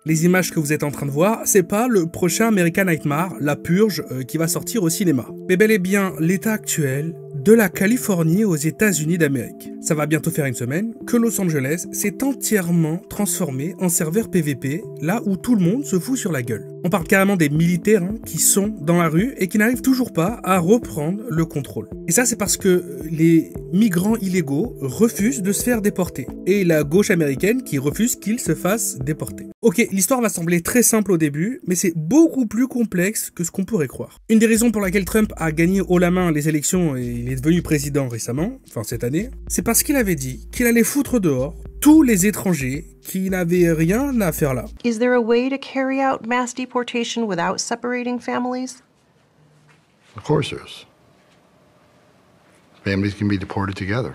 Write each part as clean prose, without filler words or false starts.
Les images que vous êtes en train de voir, c'est pas le prochain American Nightmare, La Purge, qui va sortir au cinéma. Mais bel et bien l'état actuel de la Californie aux États-Unis d'Amérique. Ça va bientôt faire une semaine que Los Angeles s'est entièrement transformé en serveur PVP, là où tout le monde se fout sur la gueule. On parle carrément des militaires qui sont dans la rue et qui n'arrivent toujours pas à reprendre le contrôle. Et ça, c'est parce que les migrants illégaux refusent de se faire déporter. Et la gauche américaine qui refuse qu'ils se fassent déporter. Ok, l'histoire va sembler très simple au début, mais c'est beaucoup plus complexe que ce qu'on pourrait croire. Une des raisons pour laquelle Trump a gagné haut la main les élections et il est devenu président récemment, enfin cette année, c'est parce qu'il avait dit qu'il allait foutre dehors tous les étrangers qui n'avaient rien à faire là. Is there a way to carry out mass deportation without separating families? Of course there is. Families can be deported together.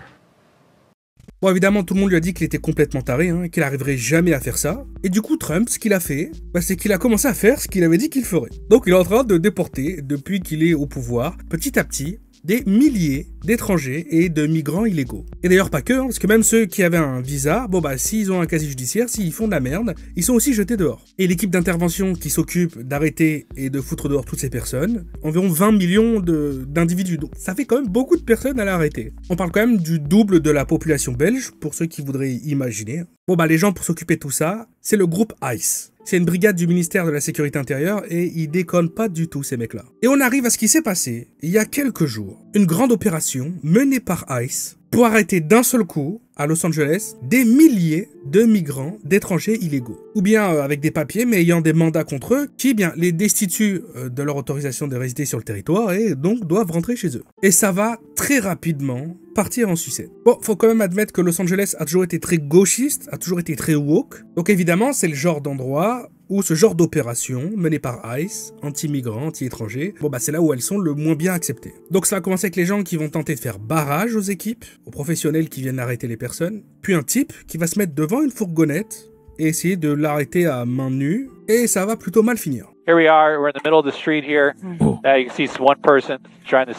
Bon, évidemment, tout le monde lui a dit qu'il était complètement taré, qu'il n'arriverait jamais à faire ça. Et du coup, Trump, ce qu'il a fait, c'est qu'il a commencé à faire ce qu'il avait dit qu'il ferait. Donc, il est en train de déporter, depuis qu'il est au pouvoir, petit à petit, des milliers d'étrangers et de migrants illégaux. Et d'ailleurs pas que, parce que même ceux qui avaient un visa, s'ils ont un casier judiciaire, s'ils font de la merde, ils sont aussi jetés dehors. Et l'équipe d'intervention qui s'occupe d'arrêter et de foutre dehors toutes ces personnes, environ 20 millions d'individus. Donc ça fait quand même beaucoup de personnes à l'arrêter. On parle quand même du double de la population belge, pour ceux qui voudraient imaginer. Les gens pour s'occuper de tout ça, c'est le groupe ICE. C'est une brigade du ministère de la Sécurité intérieure et ils déconnent pas du tout ces mecs-là. Et on arrive à ce qui s'est passé il y a quelques jours. Une grande opération menée par ICE pour arrêter d'un seul coup, à Los Angeles, des milliers de migrants, d'étrangers illégaux. Ou bien avec des papiers mais ayant des mandats contre eux qui les destituent de leur autorisation de résider sur le territoire et donc doivent rentrer chez eux. Et ça va très rapidement partir en sucette. Faut quand même admettre que Los Angeles a toujours été très gauchiste, a toujours été très woke. Donc évidemment, c'est le genre d'endroit où ce genre d'opération menée par ICE, anti-migrants, anti-étrangers, c'est là où elles sont le moins bien acceptées. Donc ça va commencer avec les gens qui vont tenter de faire barrage aux équipes, aux professionnels qui viennent arrêter les personnes, puis un type qui va se mettre devant une fourgonnette et essayer de l'arrêter à main nue, et ça va plutôt mal finir. Here we are, we're in the middle of the street here. You can see one person trying to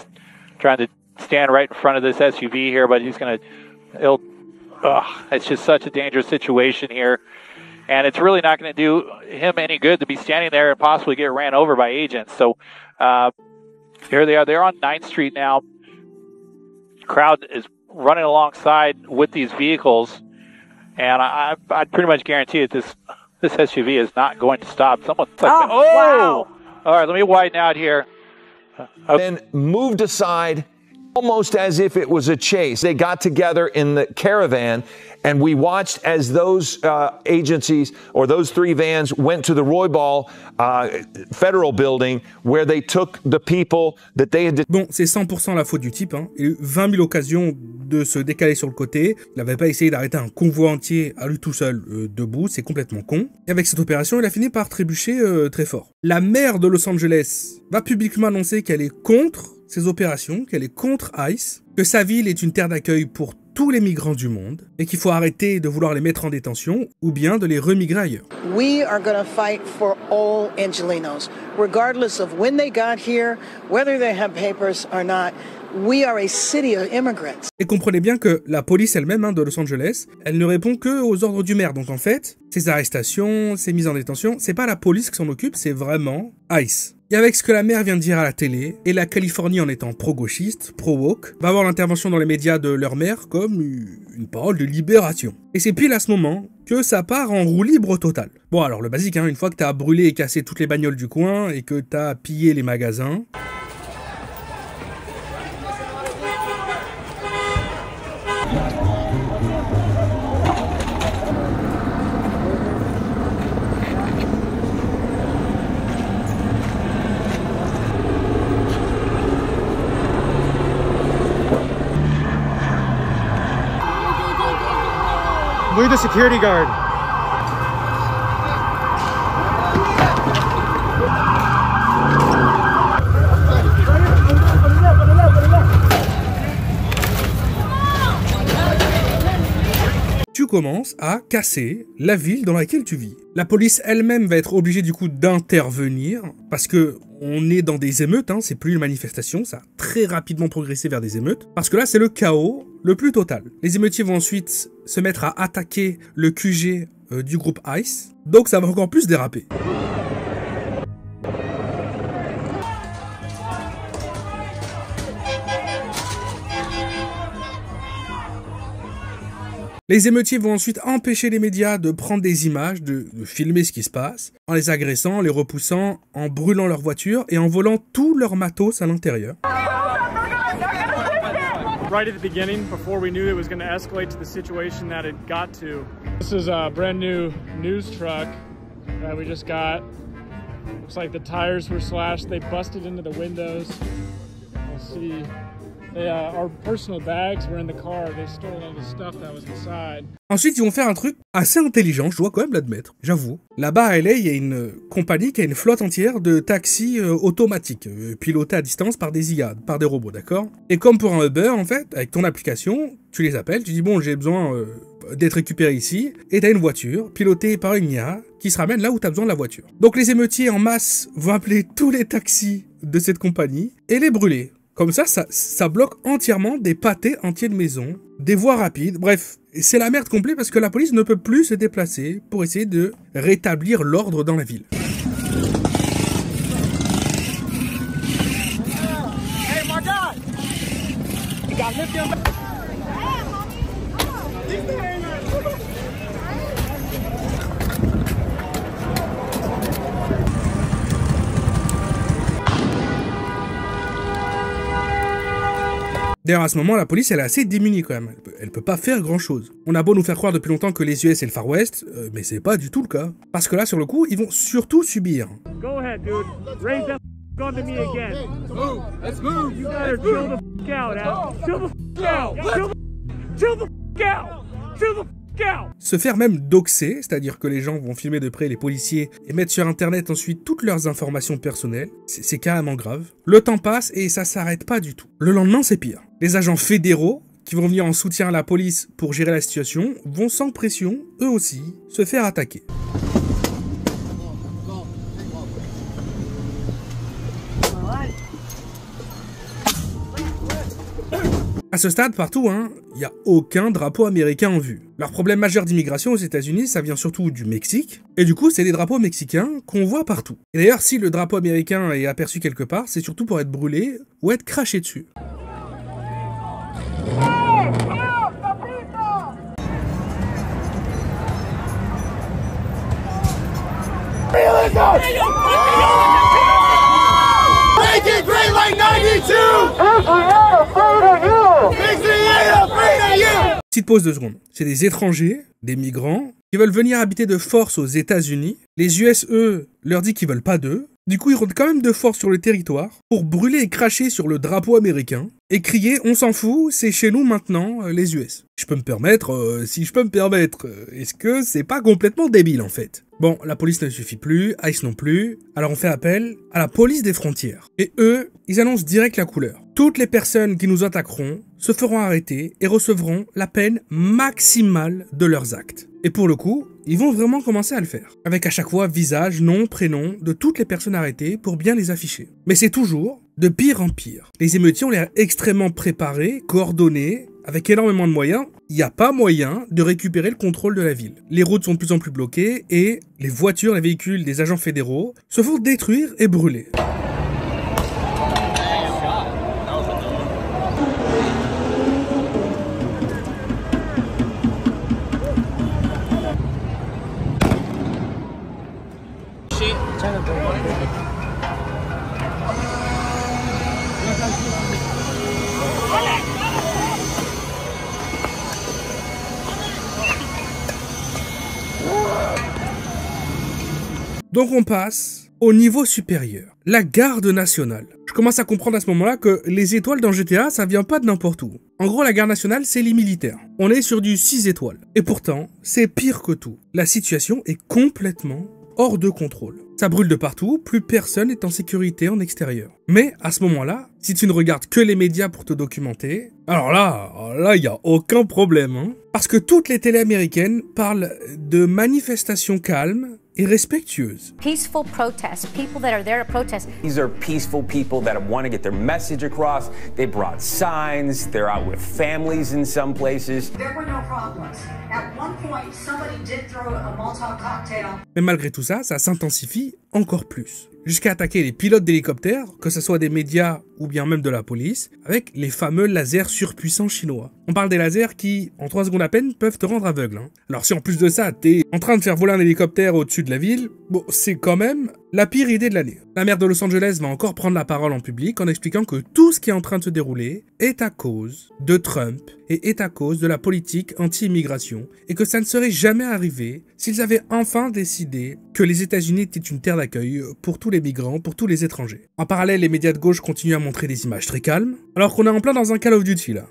stand right in front of this SUV here, but it's just such a dangerous situation here. And it's really not going to do him any good to be standing there and possibly get ran over by agents. So here they are. They're on 9th Street now. Crowd is running alongside with these vehicles. And I'd pretty much guarantee that this SUV is not going to stop. Someone's like, wow. All right, let me widen out here. Then moved aside almost as if it was a chase. They got together in the caravan, and we watched as those agencies, or those three vans, went to the Roybal Federal Building, where they took the people that they had... Bon, c'est 100% la faute du type. Il a eu 20 000 occasions de se décaler sur le côté. Il n'avait pas essayé d'arrêter un convoi entier à lui tout seul debout. C'est complètement con. Et avec cette opération, il a fini par trébucher très fort. La maire de Los Angeles va publiquement annoncer qu'elle est contre ces opérations, qu'elle est contre ICE, que sa ville est une terre d'accueil pour tous les migrants du monde et qu'il faut arrêter de vouloir les mettre en détention ou bien de les remigrer ailleurs. We are going to fight for all Angelenos, regardless of when they got here, whether they have papers or not. We are a city of immigrants. Et comprenez bien que la police elle-même de Los Angeles, elle ne répond que aux ordres du maire. Donc en fait, ces arrestations, ces mises en détention, c'est pas la police qui s'en occupe, c'est vraiment ICE. Et avec ce que la maire vient de dire à la télé, et la Californie en étant pro-gauchiste, pro-woke, va avoir l'intervention dans les médias de leur maire comme une parole de libération. Et c'est pile à ce moment que ça part en roue libre totale. Bon alors le basique, une fois que t'as brûlé et cassé toutes les bagnoles du coin, et que t'as pillé les magasins... We're the security guard. Tu commences à casser la ville dans laquelle tu vis. La police elle-même va être obligée du coup d'intervenir parce que on est dans des émeutes, c'est plus une manifestation, ça a très rapidement progressé vers des émeutes. Parce que là c'est le chaos le plus total. Les émeutiers vont ensuite se mettre à attaquer le QG du groupe ICE, donc ça va encore plus déraper. Les émeutiers vont ensuite empêcher les médias de prendre des images, de filmer ce qui se passe, en les agressant, en les repoussant, en brûlant leurs voitures et en volant tout leur matos à l'intérieur. Right at the beginning, before we knew it was going to escalate to the situation that it got to. This is a brand new news truck that we just got. Looks like the tires were slashed. They busted into the windows. We'll see. Our personal bags were in the car. They stole all the stuff that was inside. Ensuite, ils vont faire un truc assez intelligent, je dois quand même l'admettre, j'avoue. Là-bas à LA, il y a une compagnie qui a une flotte entière de taxis automatiques, pilotés à distance par des IA, par des robots, d'accord? Et comme pour un Uber, en fait, avec ton application, tu les appelles, tu dis bon, j'ai besoin d'être récupéré ici, et t'as une voiture pilotée par une IA qui se ramène là où t'as besoin de la voiture. Donc les émeutiers en masse vont appeler tous les taxis de cette compagnie et les brûler. Comme ça bloque entièrement des pâtés entiers de maisons, des voies rapides, bref, c'est la merde complète parce que la police ne peut plus se déplacer pour essayer de rétablir l'ordre dans la ville. Hey, my God! You got lithium. D'ailleurs, à ce moment, la police, elle est assez démunie quand même. Elle peut pas faire grand-chose. On a beau nous faire croire depuis longtemps que les US et le Far West, mais c'est pas du tout le cas. Parce que là, sur le coup, ils vont surtout subir. Go ahead, dude. Raise that gun to me again. Move. Let's move. You better chill the out, Al. Chill the out. Chill the out. Chill the out. Se faire même doxer, c'est-à-dire que les gens vont filmer de près les policiers et mettre sur internet ensuite toutes leurs informations personnelles, c'est carrément grave. Le temps passe et ça s'arrête pas du tout. Le lendemain, c'est pire. Les agents fédéraux, qui vont venir en soutien à la police pour gérer la situation, vont sans pression, eux aussi, se faire attaquer. À ce stade, partout, il n'y a aucun drapeau américain en vue. Leur problème majeur d'immigration aux États-Unis, ça vient surtout du Mexique. Et du coup, c'est des drapeaux mexicains qu'on voit partout. Et d'ailleurs, si le drapeau américain est aperçu quelque part, c'est surtout pour être brûlé ou être craché dessus. Petite pause 2 secondes. C'est des étrangers, des migrants, qui veulent venir habiter de force aux États-Unis. Les US, eux, leur disent qu'ils veulent pas d'eux. Du coup, ils rentrent quand même de force sur le territoire pour brûler et cracher sur le drapeau américain et crier « On s'en fout, c'est chez nous maintenant, les US ». Si je peux me permettre, est-ce que c'est pas complètement débile en fait? Bon, la police ne suffit plus, ICE non plus, alors on fait appel à la police des frontières. Et eux, ils annoncent direct la couleur. Toutes les personnes qui nous attaqueront se feront arrêter et recevront la peine maximale de leurs actes. Et pour le coup, ils vont vraiment commencer à le faire. Avec à chaque fois visage, nom, prénom de toutes les personnes arrêtées pour bien les afficher. Mais c'est toujours de pire en pire. Les émeutiers ont l'air extrêmement préparés, coordonnés, avec énormément de moyens. Il n'y a pas moyen de récupérer le contrôle de la ville. Les routes sont de plus en plus bloquées et les voitures, les véhicules des agents fédéraux se font détruire et brûler. Donc on passe au niveau supérieur, la garde nationale. Je commence à comprendre à ce moment-là que les étoiles dans GTA, ça vient pas de n'importe où. En gros, la garde nationale, c'est les militaires. On est sur du 6 étoiles. Et pourtant, c'est pire que tout. La situation est complètement hors de contrôle. Ça brûle de partout, plus personne n'est en sécurité en extérieur. Mais à ce moment-là, si tu ne regardes que les médias pour te documenter, alors là, il n'y a aucun problème. Parce que toutes les télés américaines parlent de manifestations calmes et respectueuse. Peaceful protests, people that are there to protest. These are peaceful people that want to get their message across. They brought signs, they're out with families in some places. There were no problems. At one point, somebody did throw a Molotov cocktail. Mais malgré tout ça, ça s'intensifie encore plus. Jusqu'à attaquer les pilotes d'hélicoptères, que ce soit des médias ou bien même de la police, avec les fameux lasers surpuissants chinois. On parle des lasers qui, en 3 secondes à peine, peuvent te rendre aveugle. Alors si en plus de ça, t'es en train de faire voler un hélicoptère au-dessus de la ville, bon, c'est quand même la pire idée de l'année. La maire de Los Angeles va encore prendre la parole en public en expliquant que tout ce qui est en train de se dérouler est à cause de Trump et est à cause de la politique anti-immigration et que ça ne serait jamais arrivé s'ils avaient enfin décidé que les États-Unis étaient une terre d'accueil pour tous les migrants, pour tous les étrangers. En parallèle, les médias de gauche continuent à montrer des images très calmes, alors qu'on est en plein dans un Call of Duty là.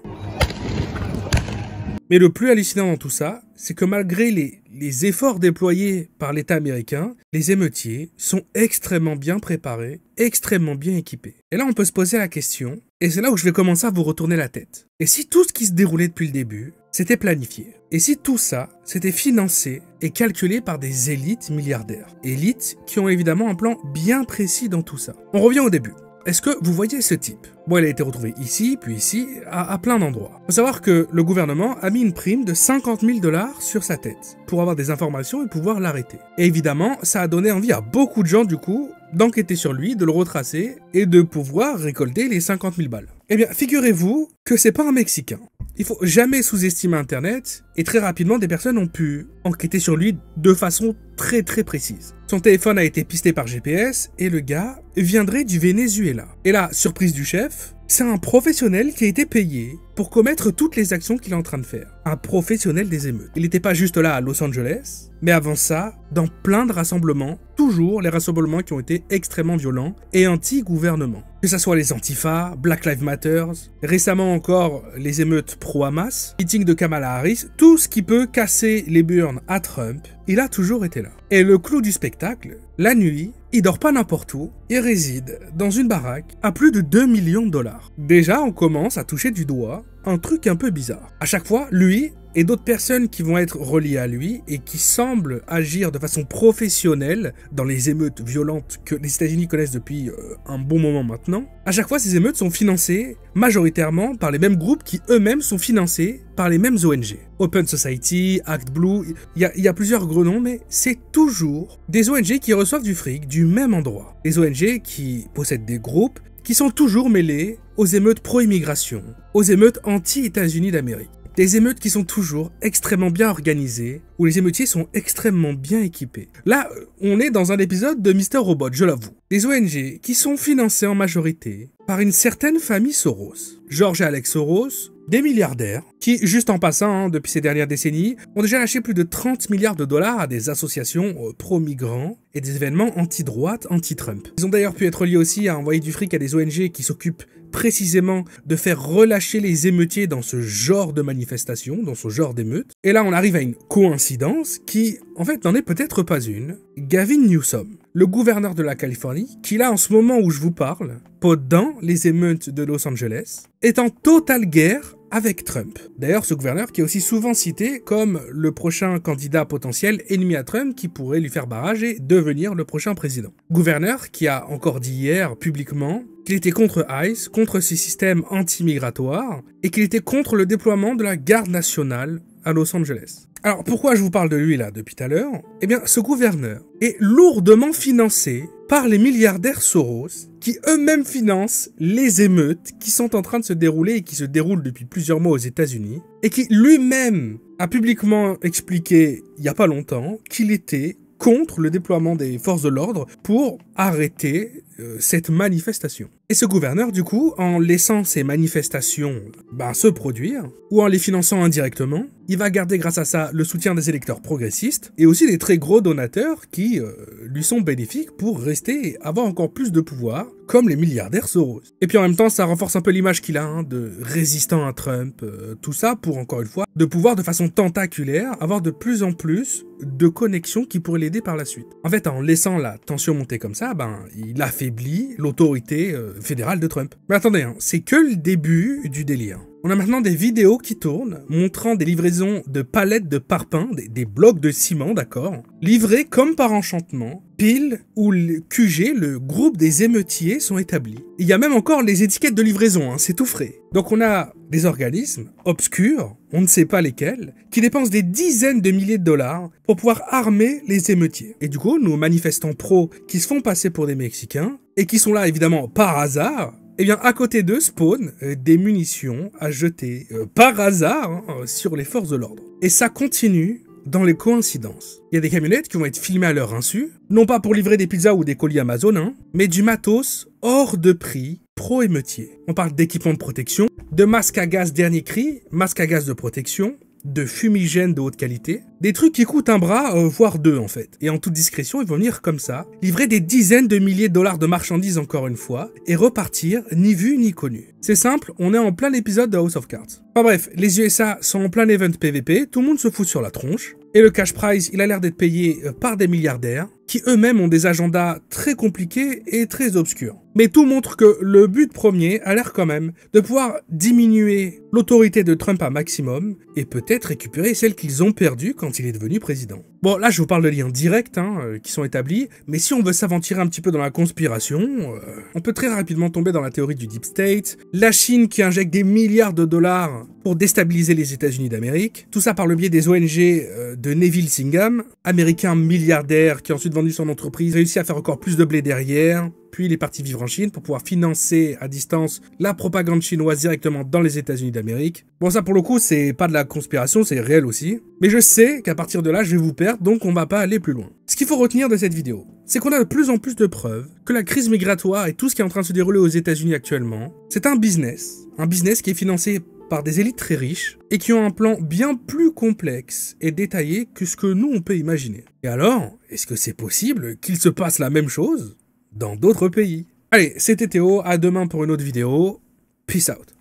Mais le plus hallucinant dans tout ça, c'est que malgré les efforts déployés par l'État américain, les émeutiers sont extrêmement bien préparés, extrêmement bien équipés. Et là, on peut se poser la question, et c'est là où je vais commencer à vous retourner la tête. Et si tout ce qui se déroulait depuis le début, c'était planifié? Et si tout ça, c'était financé et calculé par des élites milliardaires? Élites qui ont évidemment un plan bien précis dans tout ça. On revient au début. Est-ce que vous voyez ce type? Bon, il a été retrouvé ici, puis ici, à plein d'endroits. Faut savoir que le gouvernement a mis une prime de 50 000 $ sur sa tête pour avoir des informations et pouvoir l'arrêter. Et évidemment, ça a donné envie à beaucoup de gens, du coup, d'enquêter sur lui, de le retracer et de pouvoir récolter les 50 000 balles. Eh bien, figurez-vous que c'est pas un Mexicain. Il faut jamais sous-estimer Internet, et très rapidement, des personnes ont pu enquêter sur lui de façon très précise. Son téléphone a été pisté par GPS, et le gars viendrait du Venezuela. Et là, surprise du chef, c'est un professionnel qui a été payé pour commettre toutes les actions qu'il est en train de faire. Un professionnel des émeutes. Il n'était pas juste là à Los Angeles, mais avant ça, dans plein de rassemblements, toujours les rassemblements qui ont été extrêmement violents et anti-gouvernement. Que ce soit les Antifa, Black Lives Matter, récemment encore les émeutes pro-Hamas, meeting de Kamala Harris, tout ce qui peut casser les burnes à Trump, il a toujours été là. Et le clou du spectacle, la nuit, il dort pas n'importe où, il réside dans une baraque à plus de 2 millions $. Déjà, on commence à toucher du doigt un truc un peu bizarre. À chaque fois, lui et d'autres personnes qui vont être reliées à lui et qui semblent agir de façon professionnelle dans les émeutes violentes que les États-Unis connaissent depuis un bon moment maintenant. À chaque fois, ces émeutes sont financées majoritairement par les mêmes groupes qui eux-mêmes sont financés par les mêmes ONG. Open Society, Act Blue, il y a plusieurs gros noms, mais c'est toujours des ONG qui reçoivent du fric du même endroit. Des ONG qui possèdent des groupes qui sont toujours mêlés aux émeutes pro-immigration, aux émeutes anti-États-Unis d'Amérique. Des émeutes qui sont toujours extrêmement bien organisées, où les émeutiers sont extrêmement bien équipés. Là, on est dans un épisode de Mr. Robot, je l'avoue. Des ONG qui sont financées en majorité par une certaine famille Soros. George et Alex Soros, des milliardaires, qui, juste en passant, depuis ces dernières décennies, ont déjà lâché plus de 30 milliards $ à des associations pro-migrants et des événements anti-droite, anti-Trump. Ils ont d'ailleurs pu être liés aussi à envoyer du fric à des ONG qui s'occupent précisément de faire relâcher les émeutiers dans ce genre de manifestation, dans ce genre d'émeute. Et là, on arrive à une coïncidence qui, en fait, n'en est peut-être pas une. Gavin Newsom, le gouverneur de la Californie, qui là, en ce moment où je vous parle, pendant les émeutes de Los Angeles, est en totale guerre avec Trump. D'ailleurs, ce gouverneur qui est aussi souvent cité comme le prochain candidat potentiel ennemi à Trump qui pourrait lui faire barrage et devenir le prochain président. Gouverneur qui a encore dit hier publiquement qu'il était contre ICE, contre ces systèmes anti-migratoires, et qu'il était contre le déploiement de la garde nationale à Los Angeles. Alors pourquoi je vous parle de lui là depuis tout à l'heure? Eh bien, ce gouverneur est lourdement financé par les milliardaires Soros, qui eux-mêmes financent les émeutes qui sont en train de se dérouler et qui se déroulent depuis plusieurs mois aux États-Unis, et qui lui-même a publiquement expliqué il n'y a pas longtemps qu'il était contre le déploiement des forces de l'ordre pour arrêter cette manifestation. Et ce gouverneur, du coup, en laissant ces manifestations se produire, ou en les finançant indirectement, il va garder grâce à ça le soutien des électeurs progressistes, et aussi des très gros donateurs qui lui sont bénéfiques pour rester et avoir encore plus de pouvoir, comme les milliardaires Soros. Et puis en même temps, ça renforce un peu l'image qu'il a, de résistant à Trump, tout ça pour, encore une fois, de pouvoir de façon tentaculaire avoir de plus en plus de connexions qui pourraient l'aider par la suite. En fait, en laissant la tension monter comme ça, il affaiblit l'autorité fédéral de Trump. Mais attendez, hein, c'est que le début du délire. On a maintenant des vidéos qui tournent, montrant des livraisons de palettes de parpaings, des blocs de ciment, d'accord, livrés comme par enchantement, pile où le QG, le groupe des émeutiers, sont établis. Il y a même encore les étiquettes de livraison, hein, c'est tout frais. Donc on a des organismes obscurs, on ne sait pas lesquels, qui dépensent des dizaines de milliers de dollars pour pouvoir armer les émeutiers. Et du coup, nos manifestants pros qui se font passer pour des Mexicains, et qui sont là évidemment par hasard, eh bien, à côté d'eux spawnent des munitions à jeter par hasard sur les forces de l'ordre. Et ça continue dans les coïncidences. Il y a des camionnettes qui vont être filmées à leur insu, non pas pour livrer des pizzas ou des colis Amazon, hein, mais du matos hors de prix pro-émeutier. On parle d'équipements de protection, de masques à gaz dernier cri, masques à gaz de protection, de fumigènes de haute qualité, des trucs qui coûtent un bras, voire deux en fait. Et en toute discrétion, ils vont venir comme ça, livrer des dizaines de milliers de dollars de marchandises encore une fois, et repartir ni vu ni connu. C'est simple, on est en plein épisode de House of Cards. Enfin bref, les USA sont en plein event PVP, tout le monde se fout sur la tronche, et le cash prize, il a l'air d'être payé par des milliardaires, qui eux-mêmes ont des agendas très compliqués et très obscurs. Mais tout montre que le but premier a l'air quand même de pouvoir diminuer l'autorité de Trump à maximum, et peut-être récupérer celle qu'ils ont perdue quand il est devenu président. Bon, là je vous parle de liens directs qui sont établis, mais si on veut s'aventurer un petit peu dans la conspiration, on peut très rapidement tomber dans la théorie du Deep State, la Chine qui injecte des milliards de dollars pour déstabiliser les États-Unis d'Amérique, tout ça par le biais des ONG de Neville Singham, américain milliardaire qui a ensuite vendu son entreprise, réussi à faire encore plus de blé derrière, puis il est parti vivre en Chine pour pouvoir financer à distance la propagande chinoise directement dans les États-Unis d'Amérique. Bon, ça pour le coup, c'est pas de la conspiration, c'est réel aussi. Mais je sais qu'à partir de là, je vais vous perdre, donc on va pas aller plus loin. Ce qu'il faut retenir de cette vidéo, c'est qu'on a de plus en plus de preuves que la crise migratoire et tout ce qui est en train de se dérouler aux États-Unis actuellement, c'est un business qui est financé par des élites très riches et qui ont un plan bien plus complexe et détaillé que ce que nous on peut imaginer. Et alors, est-ce que c'est possible qu'il se passe la même chose dans d'autres pays? Allez, c'était Théo, à demain pour une autre vidéo. Peace out.